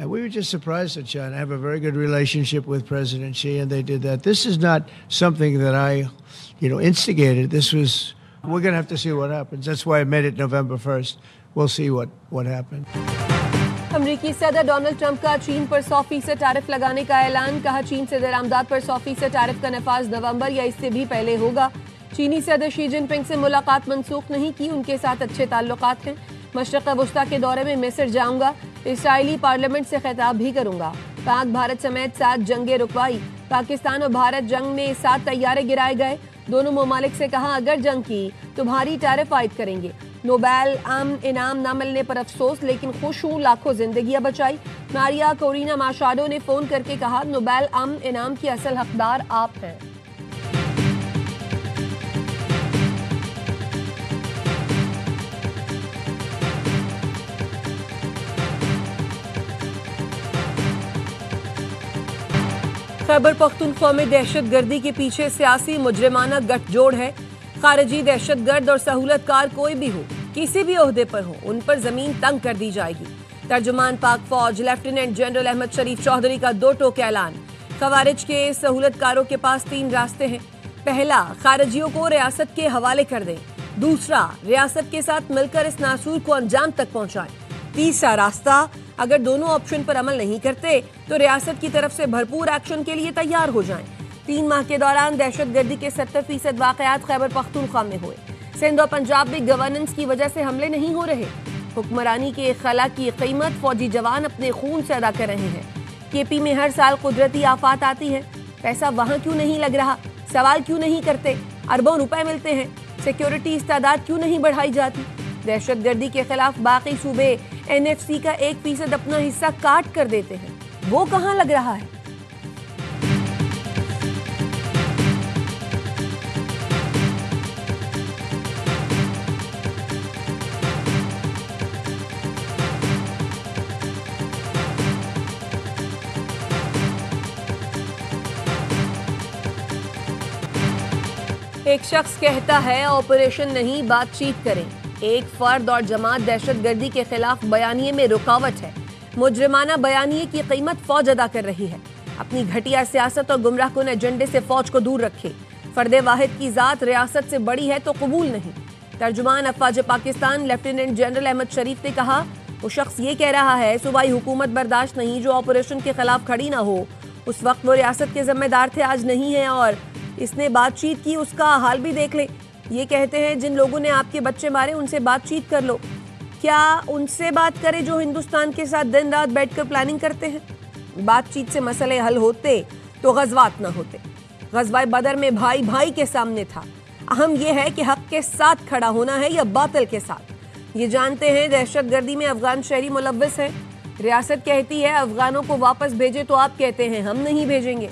We were just surprised at China. I have a very good relationship with President Xi, and they did that. This is not something that I, instigated. This was, we're going to have to see what happens. That's why I made it November 1st. We'll see what happens. امریکی صدر Donald Trump کا چین پر 100% tariff لگانے کا اعلان. کہا چین سے درآمدات پر 100% tariff کا نفاذ نومبر یا اس سے بھی پہلے ہوگا. چینی صدر شی جن پنگ سے ملاقات منسوخ نہیں کی. ان کے ساتھ اچھے تعلقات ہیں. مشرق وسطیٰ کے دورے میں مصر جاؤں گا. اسرائیلی پارلیمنٹ سے خطاب بھی کروں گا. پاک بھارت سمیت 7 جنگیں رکوائی. پاکستان اور بھارت جنگ میں 7 طیارے گرائے گئے. دونوں ممالک سے کہا اگر جنگ کی تو بھاری ٹیرف عائد کریں گے. نوبیل امن انعام نہ ملنے پر افسوس لیکن خوش ہوں لاکھوں زندگیاں بچائی. ماریا کورینا ماشاڈو نے فون کر کے کہا نوبیل امن انعام کی اصل حقدار آپ ہیں. خیبر پختونخوا میں دہشت گردی کے پیچھے سیاسی مجرمانہ گٹھ جوڑ ہے. خارجی دہشت گرد اور سہولت کار کوئی بھی ہو, کسی بھی عہدے پر ہو, ان پر زمین تنگ کر دی جائے گی. ترجمان پاک فوج لیفٹیننٹ جنرل احمد شریف چودھری کا 2 ٹوک اعلان. خوارج کے سہولت کاروں کے پاس 3 راستے ہیں. پہلا, خارجیوں کو ریاست کے حوالے کر دیں. دوسرا, ریاست کے ساتھ مل کر اس ناصور کو انجام تک پہنچائیں. تیسرا راستہ, اگر دونوں آپشن پر عمل نہیں کرتے تو ریاست کی طرف سے بھرپور ایکشن کے لیے تیار ہو جائیں. 3 ماہ کے دوران دہشت گردی کے 70% واقعات خیبر پختونخوا میں ہوئے. سندھ اور پنجاب میں گورننس کی وجہ سے حملے نہیں ہو رہے. حکمرانی کے خلا کی قیمت فوجی جوان اپنے خون سے ادا کر رہے ہیں. کے پی میں ہر سال قدرتی آفات آتی ہے. پیسہ وہاں کیوں نہیں لگ رہا؟ سوال کیوں نہیں کرتے؟ اربوں روپے ملتے ہیں. سیکیورٹی استعداد کیوں نہیں بڑھائی جاتی؟ دہشت گردی کے خلاف باقی صوبے NFC کا 1% اپنا حصہ کاٹ کر دیتے ہیں. وہ کہاں لگ رہا ہے؟ ایک شخص کہتا ہے آپریشن نہیں بات چیت کریں. ایک فرد اور جماعت دہشت گردی کے خلاف بیانیے میں رکاوٹ ہے. مجرمانہ بیانیے کی قیمت فوج ادا کر رہی ہے. اپنی گھٹیا سیاست اور گمراہ کن ایجنڈے سے فوج کو دور رکھے. فرد واحد کی ذات ریاست سے بڑی ہے تو قبول نہیں. ترجمان افواج پاکستان لیفٹیننٹ جنرل احمد شریف نے کہا وہ شخص یہ کہہ رہا ہے صوبائی حکومت برداشت نہیں جو آپریشن کے خلاف کھڑی نہ ہو. اس وقت وہ ریاست کے ذمہ دار تھے, آج نہیں ہیں, اور اس نے بات چیت کی, اس کا حال بھی دیکھ لیں. یہ کہتے ہیں جن لوگوں نے آپ کے بچے مارے ان سے بات چیت کر لو. کیا ان سے بات کرے جو ہندوستان کے ساتھ دن رات بیٹھ کر پلاننگ کرتے ہیں؟ بات چیت سے مسئلے حل ہوتے تو غزوات نہ ہوتے. غزوہ بدر میں بھائی بھائی کے سامنے تھا. اہم یہ ہے کہ حق کے ساتھ کھڑا ہونا ہے یا باطل کے ساتھ. یہ جانتے ہیں دہشت گردی میں افغان شہری ملوث ہیں. ریاست کہتی ہے افغانوں کو واپس بھیجے تو آپ کہتے ہیں ہم نہیں بھیجیں گے.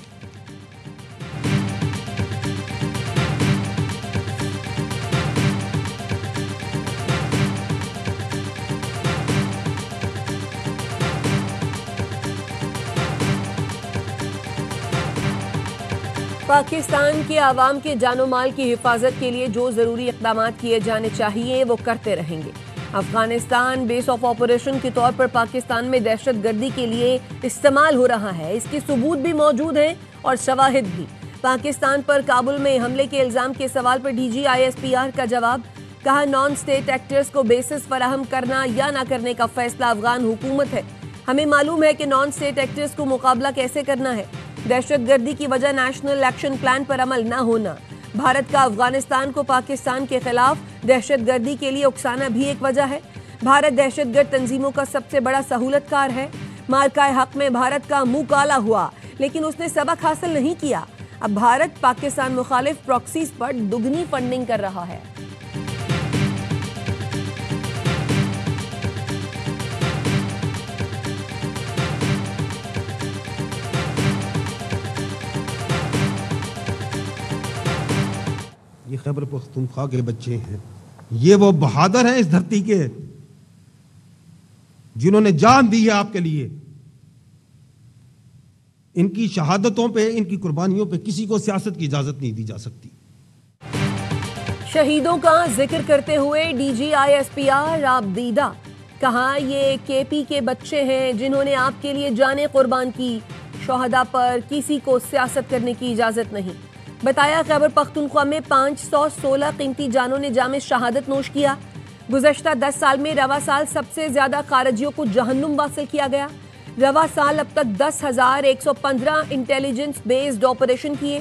پاکستان کے عوام کے جان و مال کی حفاظت کے لیے جو ضروری اقدامات کیے جانے چاہیے وہ کرتے رہیں گے. افغانستان بیس آف آپریشن کے طور پر پاکستان میں دہشت گردی کے لیے استعمال ہو رہا ہے. اس کے ثبوت بھی موجود ہیں اور شواہد بھی. پاکستان پر کابل میں حملے کے الزام کے سوال پر DGISPR کا جواب. کہا نان اسٹیٹ ایکٹرز کو بیسس فراہم کرنا یا نہ کرنے کا فیصلہ افغان حکومت ہے. ہمیں معلوم ہے کہ نان اسٹیٹ ایکٹرز کو مقابلہ کیسے کرنا ہے. دہشت گردی کی وجہ نیشنل ایکشن پلان پر عمل نہ ہونا. بھارت کا افغانستان کو پاکستان کے خلاف دہشت گردی کے لیے اکسانا بھی ایک وجہ ہے. بھارت دہشت گرد تنظیموں کا سب سے بڑا سہولت کار ہے. مارکہ حق میں بھارت کا منہ کالا ہوا لیکن اس نے سبق حاصل نہیں کیا. اب بھارت پاکستان مخالف پراکسیز پر دگنی فنڈنگ کر رہا ہے. یہ خیبر پختونخوا کے بچے ہیں, یہ وہ بہادر ہیں اس دھرتی کے جنہوں نے جان دی ہے آپ کے لیے. ان کی شہادتوں پہ, ان کی قربانیوں پہ کسی کو سیاست کی اجازت نہیں دی جا سکتی. شہیدوں کا ذکر کرتے ہوئے DGISPR آپ دیدہ. کہا یہ کے پی کے بچے ہیں جنہوں نے آپ کے لیے جانیں قربان کی، شہداء پر کسی کو سیاست کرنے کی اجازت نہیں۔ بتایا خیبر پختونخوا میں 516 قیمتی جانوں نے جام شہادت نوش کیا۔ گزشتہ 10 سال میں رواں سال سب سے زیادہ خارجیوں کو جہنم واصل کیا گیا۔ رواں سال اب تک 10,115 انٹیلیجنس بیسڈ آپریشن کیے،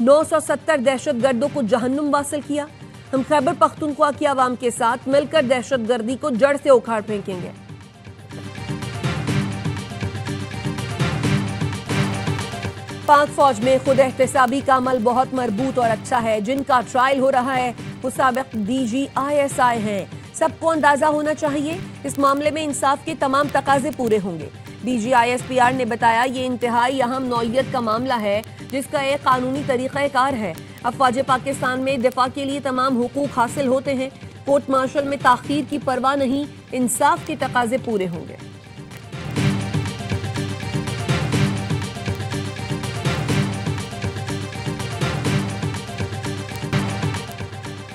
970 دہشت گردوں کو جہنم واصل کیا۔ ہم خیبر پختونخوا کی عوام کے ساتھ مل کر دہشت گردی کو جڑ سے اکھاڑ پھینکیں گے۔ پاک فوج میں خود احتسابی کا عمل بہت مربوط اور اچھا ہے۔ جن کا ٹرائل ہو رہا ہے وہ سابق DGISI ہیں۔ سب کو اندازہ ہونا چاہیے اس معاملے میں انصاف کے تمام تقاضے پورے ہوں گے۔ DGISPR نے بتایا یہ انتہائی اہم نوعیت کا معاملہ ہے جس کا ایک قانونی طریقہ کار ہے۔ افواج پاکستان میں دفاع کے لیے تمام حقوق حاصل ہوتے ہیں۔ کورٹ مارشل میں تاخیر کی پرواہ نہیں، انصاف کے تقاضے پورے ہوں گے۔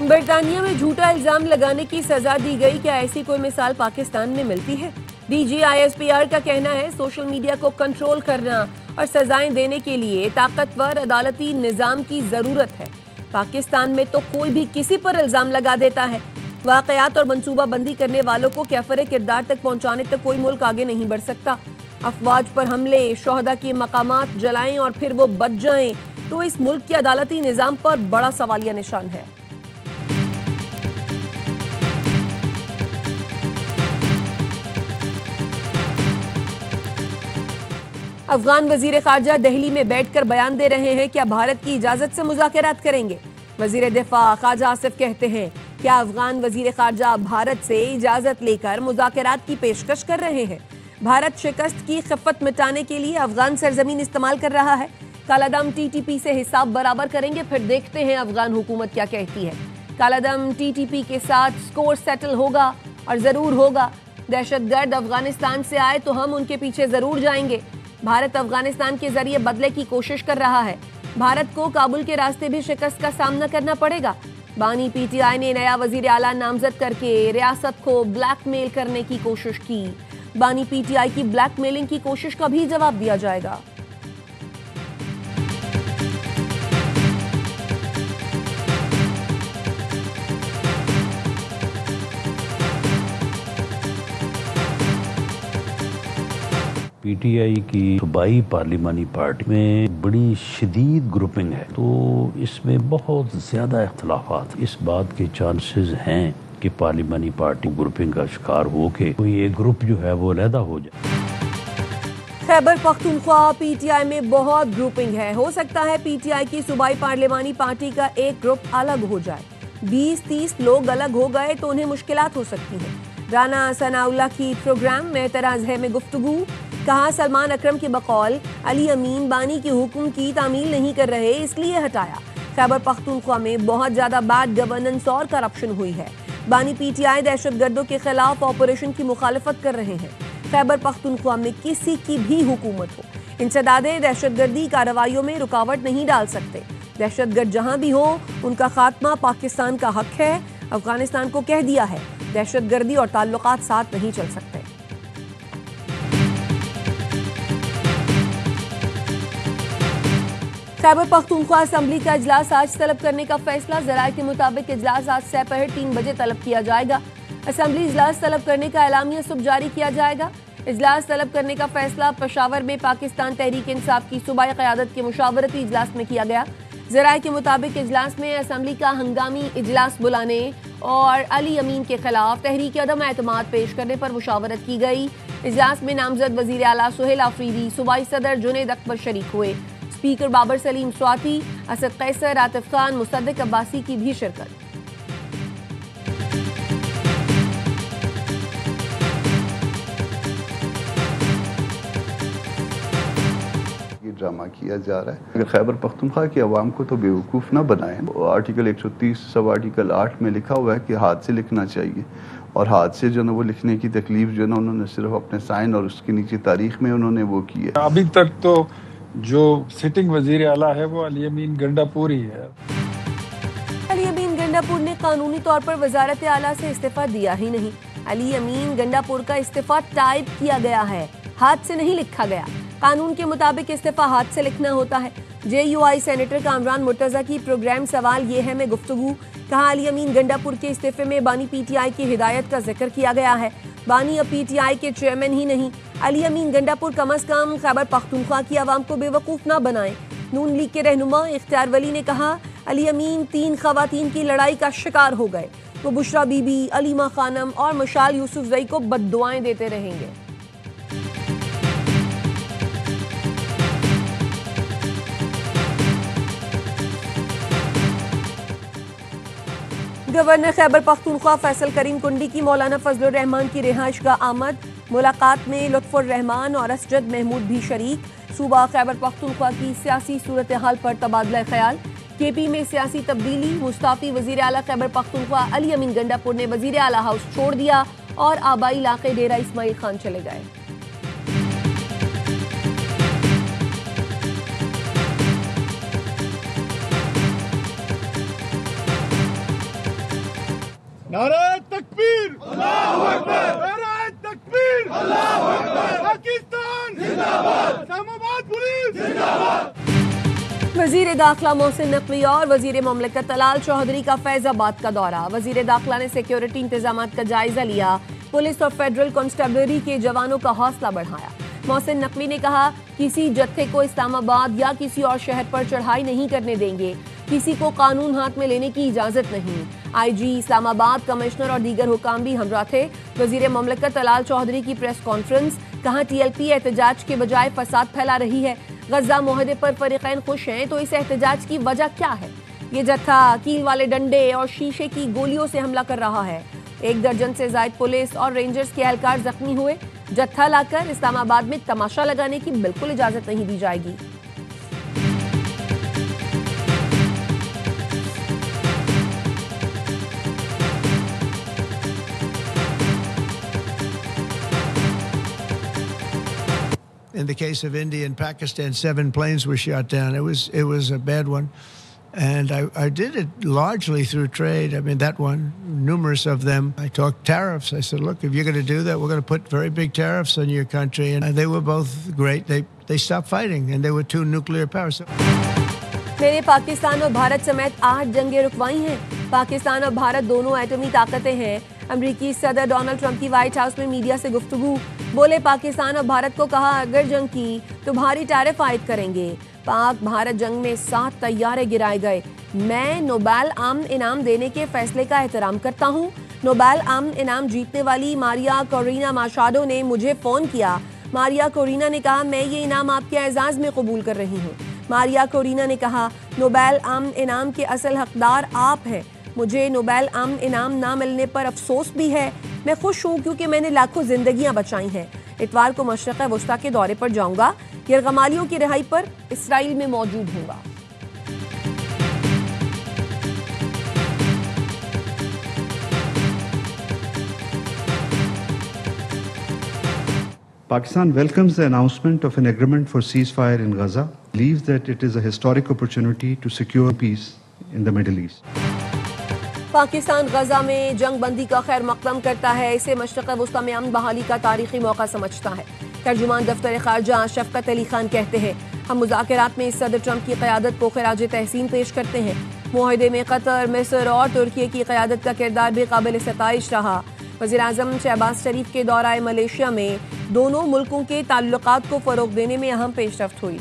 برطانیہ میں جھوٹا الزام لگانے کی سزا دی گئی، کیا ایسی کوئی مثال پاکستان میں ملتی ہے؟ DGISPR کا کہنا ہے سوشل میڈیا کو کنٹرول کرنا اور سزائیں دینے کے لیے طاقتور عدالتی نظام کی ضرورت ہے۔ پاکستان میں تو کوئی بھی کسی پر الزام لگا دیتا ہے۔ واقعات اور منصوبہ بندی کرنے والوں کو کیفر کردار تک پہنچانے تک کوئی ملک آگے نہیں بڑھ سکتا۔ افواج پر حملے، شہداء کے مقامات جلائیں اور پھر وہ بچ جائیں تو اس ملک کے عدالتی نظام پر بڑا سوالیہ نشان ہے۔ افغان وزیر خارجہ دہلی میں بیٹھ کر بیان دے رہے ہیں، کیا بھارت کی اجازت سے مذاکرات کریں گے؟ وزیر دفاع خواجہ آصف کہتے ہیں کیا افغان وزیر خارجہ بھارت سے اجازت لے کر مذاکرات کی پیشکش کر رہے ہیں؟ بھارت شکست کی خفت مٹانے کے لیے افغان سرزمین استعمال کر رہا ہے۔ کالا دم TTP سے حساب برابر کریں گے، پھر دیکھتے ہیں افغان حکومت کیا کہتی ہے۔ کالا دم TTP کے ساتھ سکور سیٹل ہوگا اور ضرور ہوگا۔ دہشت گرد افغانستان سے آئے تو ہم ان کے پیچھے ضرور جائیں گے۔ بھارت افغانستان کے ذریعے بدلے کی کوشش کر رہا ہے۔ بھارت کو کابل کے راستے بھی شکست کا سامنا کرنا پڑے گا۔ بانی PTI نے نیا وزیر اعلیٰ نامزد کر کے ریاست کو بلیک میل کرنے کی کوشش کی۔ بانی PTI کی بلیک میلنگ کی کوشش کا بھی جواب دیا جائے گا۔ PTI کی صوبائی پارلیمانی پارٹی میں بڑی شدید گروپنگ ہے، تو اس میں بہت زیادہ اختلافات، اس بات کے چانسز ہیں کہ پارلیمانی پارٹی گروپنگ کا شکار ہو کے کوئی ایک گروپ جو ہے وہ علیحدہ ہو جائے۔ خیبر پختونخوا PTI میں بہت گروپنگ ہے، ہو سکتا ہے PTI کی صوبائی پارلیمانی پارٹی کا ایک گروپ الگ ہو جائے۔ 20-30 لوگ الگ ہو گئے تو انہیں مشکلات ہو سکتی ہیں۔ رانا ثناء اللہ کی پروگرام میں اعتراض ہے میں گفتگو، کہا سلمان اکرم کے بقول علی امین بانی کے حکم کی تعمیل نہیں کر رہے اس لیے ہٹایا۔ خیبر پختونخوا میں بہت زیادہ بیڈ گورننس اور کرپشن ہوئی ہے۔ بانی PTI دہشت گردوں کے خلاف آپریشن کی مخالفت کر رہے ہیں۔ خیبر پختونخوا میں کسی کی بھی حکومت ہو، انسداد دہشت گردی کارروائیوں میں رکاوٹ نہیں ڈال سکتے۔ دہشت گرد جہاں بھی ہوں ان کا خاتمہ پاکستان کا حق ہے۔ افغانستان کو کہہ دیا ہے دہشت گردی اور تعلقات ساتھ نہیں چل سکتے۔ خیبر پختونخوا اسمبلی کا اجلاس آج طلب کرنے کا فیصلہ، ذرائع کے مطابق اجلاس آج سپہر 3 بجے طلب کیا جائے گا۔ اسمبلی اجلاس طلب کرنے کا اعلامیہ صبح جاری کیا جائے گا۔ اجلاس طلب کرنے کا فیصلہ پشاور میں پاکستان تحریک انصاف کی صوبائی قیادت کے مشاورتی اجلاس میں کیا گیا۔ ذرائع کے مطابق اجلاس میں اسمبلی کا ہنگامی اجلاس بلانے اور علی امین کے خلاف تحریک عدم اعتماد پیش کرنے پر مشاورت کی گئی۔ اجلاس میں نامزد وزیر اعلیٰ سہیل آفریدی، صوبائی صدر جنید اکبر شریک ہوئے۔ اسپیکر بابر سلیم سواتی، اسد قیصر، عاطف خان، مصدق عباسی کی بھی شرکت۔ یہ ڈرامہ کیا جا رہا ہے۔ اگر خیبر پختونخوا کی عوام کو تو بیوقوف نہ بنائیں۔ آرٹیکل 130 سب آرٹیکل 8 میں لکھا ہوا ہے کہ ہاتھ سے لکھنا چاہیے، اور ہاتھ سے جو ہے وہ لکھنے کی تکلیف جو ہے نا انہوں نے صرف اپنے سائن اور اس کے نیچے تاریخ میں انہوں نے وہ کی ہے۔ ابھی تک تو جو سٹنگ وزیر اعلیٰ ہے وہ علی امین گنڈا پوری ہے۔ علی امین گنڈا پور نے قانونی طور پر وزارت اعلیٰ سے استعفیٰ دیا ہی نہیں۔ علی امین گنڈاپور کا استعفیٰ ٹائپ کیا گیا ہے، ہاتھ سے نہیں لکھا گیا۔ قانون کے مطابق استعفیٰ ہاتھ سے لکھنا ہوتا ہے۔ J U I senator Kamran Murtaza کی پروگرام سوال یہ ہے میں گفتگو، کہا علی امین گنڈاپور کے استعفے میں بانی پی ٹی آئی کی ہدایت کا ذکر کیا گیا ہے۔ بانی اب پی ٹی آئی کے چیئرمین ہی نہیں، علی امین گنڈاپور کم از کم خیبر پختونخوا کی عوام کو بے وقوف نہ بنائیں۔ نون لیگ کے رہنما اختیار ولی نے کہا علی امین 3 خواتین کی لڑائی کا شکار ہو گئے، وہ بشرا بی بی، علیمہ خانم اور مشال یوسف زئی کو بد دعائیں دیتے رہیں گے۔ گورنر خیبر پختونخوا فیصل کریم کنڈی کی مولانا فضل الرحمان کی رہائش گاہ آمد، ملاقات میں لطف الرحمان اور اسجد محمود بھی شریک۔ صوبہ خیبر پختونخوا کی سیاسی صورتحال پر تبادلہ خیال، کے پی میں سیاسی تبدیلی، مستعفی وزیر اعلیٰ خیبر پختونخوا علی امین گنڈاپور نے وزیر اعلیٰ ہاؤس چھوڑ دیا اور آبائی علاقے ڈیرہ اسماعیل خان چلے گئے۔ نعرہ تکبیر اللہ اکبر، نعرہ تکبیر اللہ اکبر، پاکستان زندہ باد، اسلام آباد پولیس زندہ باد۔ وزیر داخلہ محسن نقوی اور وزیر مملکت طلال چودھری کا فیض آباد کا دورہ، وزیر داخلہ نے سیکیورٹی انتظامات کا جائزہ لیا، پولیس اور فیڈرل کانسٹیبلری کے جوانوں کا حوصلہ بڑھایا۔ محسن نقوی نے کہا کسی جتھے کو اسلام آباد یا کسی اور شہر پر چڑھائی نہیں کرنے دیں گے، کسی کو قانون ہاتھ میں لینے کی اجازت نہیں۔ آئی جی اسلام آباد، کمشنر اور دیگر حکام بھی ہمراہ تھے۔ وزیر مملکت طلال چودھری کی پریس کانفرنس، کہا ٹی ایل پی احتجاج کے بجائے فساد پھیلا رہی ہے، غزہ معاہدے پر فریقین خوش ہیں تو اس احتجاج کی وجہ کیا ہے؟ یہ جتھا کیل والے ڈنڈے اور شیشے کی گولیوں سے حملہ کر رہا ہے۔ 1 درجن سے زائد پولیس اور رینجرز کے اہلکار زخمی ہوئے۔ جتھا لا کر اسلام آباد میں تماشا لگانے کی بالکل اجازت نہیں دی جائے گی۔ In the case of India and Pakistan, 7 planes were shot down. It was a bad one. And I did it largely through trade. I mean, that one, numerous of them. I talked tariffs. I said, look, if you're going to do that, we're going to put very big tariffs on your country. And they were both great. They stopped fighting, and they were 2 nuclear powers. میں نے پاکستان اور بھارت سمیت 8 جنگیں رکوائی ہیں۔ پاکستان اور بھارت دونوں ایٹمی طاقتیں ہیں۔ امریکی صدر ڈونلڈ ٹرمپ کی وائٹ ہاؤس میں میڈیا سے گفتگو، بولے پاکستان اور بھارت کو کہا اگر جنگ کی تو بھاری ٹیرف عائد کریں گے۔ پاک بھارت جنگ میں 7 طیارے گرائے گئے۔ میں نوبیل امن انعام دینے کے فیصلے کا احترام کرتا ہوں۔ نوبیل امن انعام جیتنے والی ماریا کورینا ماشاڈو نے مجھے فون کیا۔ ماریا کورینا نے کہا میں یہ انعام آپ کے اعزاز میں قبول کر رہی ہوں۔ ماریا کورینا نے کہا نوبیل امن انعام کے اصل حقدار آپ ہیں۔ مجھے نوبیل امن انعام نہ ملنے پر افسوس بھی ہے۔ میں خوش ہوں کیونکہ میں نے لاکھوں زندگیاں بچائی ہیں۔ اتوار کو مشرق وسطیٰ کے دورے پر جاؤں گا۔ یرغمالیوں کی رہائی پر اسرائیل میں موجود ہوں گا۔ Pakistan welcomes the announcement of an agreement for ceasefire in Gaza, believes that it is a historic opportunity to secure peace in the Middle East. Pakistan Gaza میں جنگ بندی کا خیر مقدم کرتا ہے، اسے مشرق وسطیٰ میں امن بحالی کا تاریخی موقع سمجھتا ہے۔ ترجمان دفتر خارجہ شفقت علی خان کہتے ہیں ہم مذاکرات میں صدر ٹرمپ کی قیادت کو خراج تحسین پیش کرتے ہیں۔ معاہدے میں قطر، مصر اور ترکی کی قیادت کا کردار بھی قابل ستائش رہا۔ وزیراعظم شہباز شریف کے دورہ ملیشیا میں دونوں ملکوں کے تعلقات کو فروغ دینے میں اہم پیش رفت ہوئی۔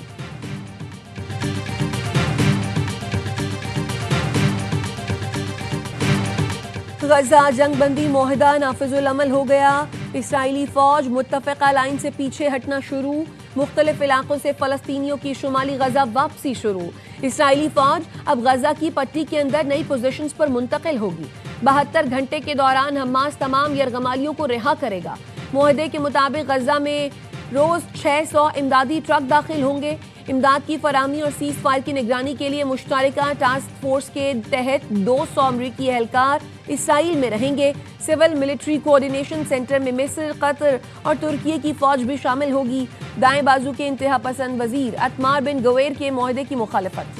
غزہ جنگ بندی معاہدہ نافذ العمل ہو گیا۔ اسرائیلی فوج متفقہ لائن سے پیچھے ہٹنا شروع، مختلف علاقوں سے فلسطینیوں کی شمالی غزہ واپسی شروع۔ اسرائیلی فوج اب غزہ کی پٹی کے اندر نئی پوزیشنز پر منتقل ہوگی۔ 72 گھنٹے کے دوران حماس تمام یرغمالیوں کو رہا کرے گا۔ معاہدے کے مطابق غزہ میں روز 600 امدادی ٹرک داخل ہوں گے۔ امداد کی فراہمی اور سیز فائر کی نگرانی کے لیے مشترکہ ٹاسک فورس کے تحت 200 امریکی اہلکار اسرائیل میں رہیں گے۔ سول ملٹری کوآرڈینیشن سینٹر میں مصر، قطر اور ترکی کی فوج بھی شامل ہوگی۔ دائیں بازو کے انتہا پسند وزیر اتمار بن گویر کے معاہدے کی مخالفت۔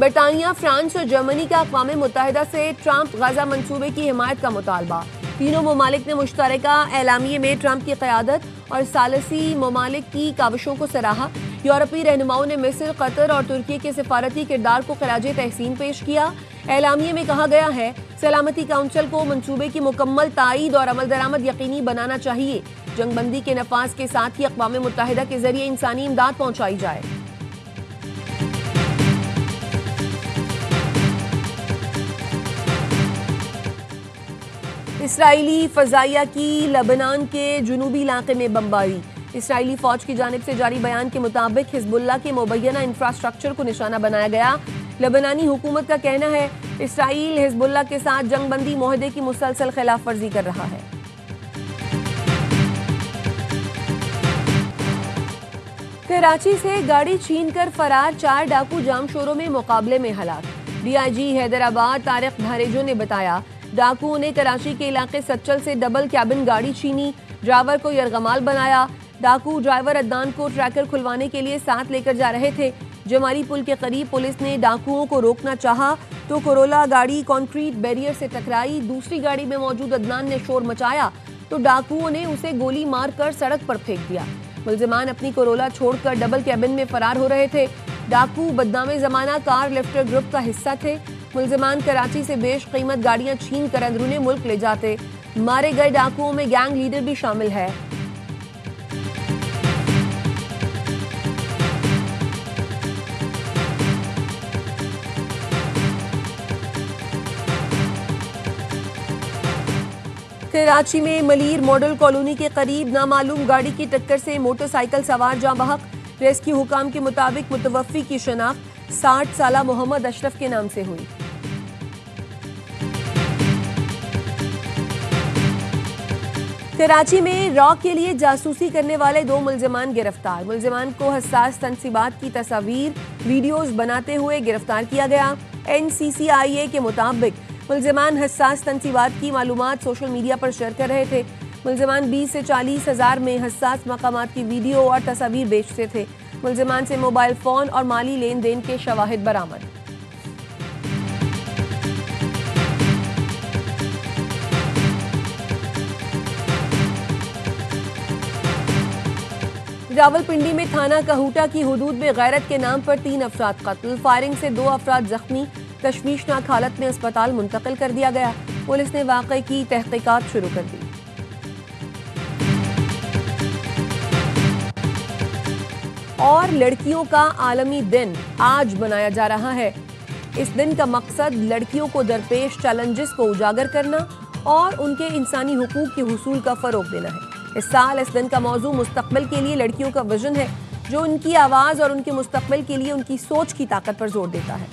برطانیہ، فرانس اور جرمنی کا اقوام متحدہ سے ٹرمپ غزہ منصوبے کی حمایت کا مطالبہ۔ تینوں ممالک نے مشترکہ اعلامیے میں ٹرمپ کی قیادت اور ثالثی ممالک کی کاوشوں کو سراہا۔ یورپی رہنماؤں نے مصر، قطر اور ترکی کے سفارتی کردار کو خراج تحسین پیش کیا۔ اعلامیے میں کہا گیا ہے سلامتی کونسل کو منصوبے کی مکمل تائید اور عمل درآمد یقینی بنانا چاہیے۔ جنگ بندی کے نفاذ کے ساتھ ہی اقوام متحدہ کے ذریعے انسانی امداد پہنچائی جائے۔ اسرائیلی فضائیہ کی لبنان کے جنوبی علاقے میں بمباری۔ اسرائیلی فوج کی جانب سے جاری بیان کے مطابق حزب اللہ کے مبینہ انفراسٹرکچر کو نشانہ بنایا گیا۔ لبنانی حکومت کا کہنا ہے اسرائیل حزب اللہ کے ساتھ جنگ بندی معاہدے کی مسلسل خلاف ورزی کر رہا ہے۔ کراچی سے گاڑی چھین کر فرار 4 ڈاکو جام شوروں میں مقابلے میں ہلاک۔ ڈی آئی جی حیدرآباد طارق بھاریجو نے بتایا ڈاکوؤں نے کراچی کے علاقے سچل سے ڈبل کیبن گاڑی چھینی، ڈرائیور کو یرغمال بنایا۔ ڈاکو ڈرائیور عدنان کو ٹریکر کھلوانے کے لیے ساتھ لے کر جا رہے تھے۔ جمالی پل کے قریب پولیس نے ڈاکوؤں کو روکنا چاہا تو کرولا گاڑی کانکریٹ بیریئر سے ٹکرائی۔ دوسری گاڑی میں موجود عدنان نے شور مچایا تو ڈاکوؤں نے اسے گولی مار کر سڑک پر پھینک دیا۔ ملزمان اپنی کرولا چھوڑ کر ڈبل کیبن میں فرار ہو رہے تھے۔ ڈاکو بدنام زمانہ کار لفٹر گروپ کا حصہ تھے۔ ملزمان کراچی سے بیش قیمت گاڑیاں چھین کر اندرون ملک لے جاتے۔ مارے گئے ڈاکوؤں میں گینگ لیڈر بھی شامل ہے۔ کراچی میں ملیر ماڈل کالونی کے قریب نامعلوم گاڑی کی ٹکر سے موٹر سائیکل سوار جاں بحق۔ ریسکیو حکام کے مطابق متوفی کی شناخت 60 سالہ محمد اشرف کے نام سے ہوئی۔ کراچی میں را کے لیے جاسوسی کرنے والے 2 ملزمان گرفتار۔ ملزمان کو حساس تنصیبات کی تصاویر، ویڈیوز بناتے ہوئے گرفتار کیا گیا۔ NCCIA کے مطابق ملزمان حساس تنصیبات کی معلومات سوشل میڈیا پر شیئر کر رہے تھے۔ ملزمان 20 سے 40 ہزار میں حساس مقامات کی ویڈیو اور تصاویر بیچتے تھے۔ ملزمان سے موبائل فون اور مالی لین دین کے شواہد برآمد۔ راولپنڈی میں تھانہ کہوٹا کی حدود میں غیرت کے نام پر 3 افراد قتل، فائرنگ سے 2 افراد زخمی، تشویشناک حالت میں اسپتال منتقل کر دیا گیا۔ پولیس نے واقعے کی تحقیقات شروع کر دی۔ اور لڑکیوں کا عالمی دن آج منایا جا رہا ہے۔ اس دن کا مقصد لڑکیوں کو درپیش چیلنجز کو اجاگر کرنا اور ان کے انسانی حقوق کے حصول کا فروغ دینا ہے۔ اس سال اس دن کا موضوع مستقبل کے لیے لڑکیوں کا ویژن ہے، جو ان کی آواز اور ان کے مستقبل کے لیے ان کی سوچ کی طاقت پر زور دیتا ہے۔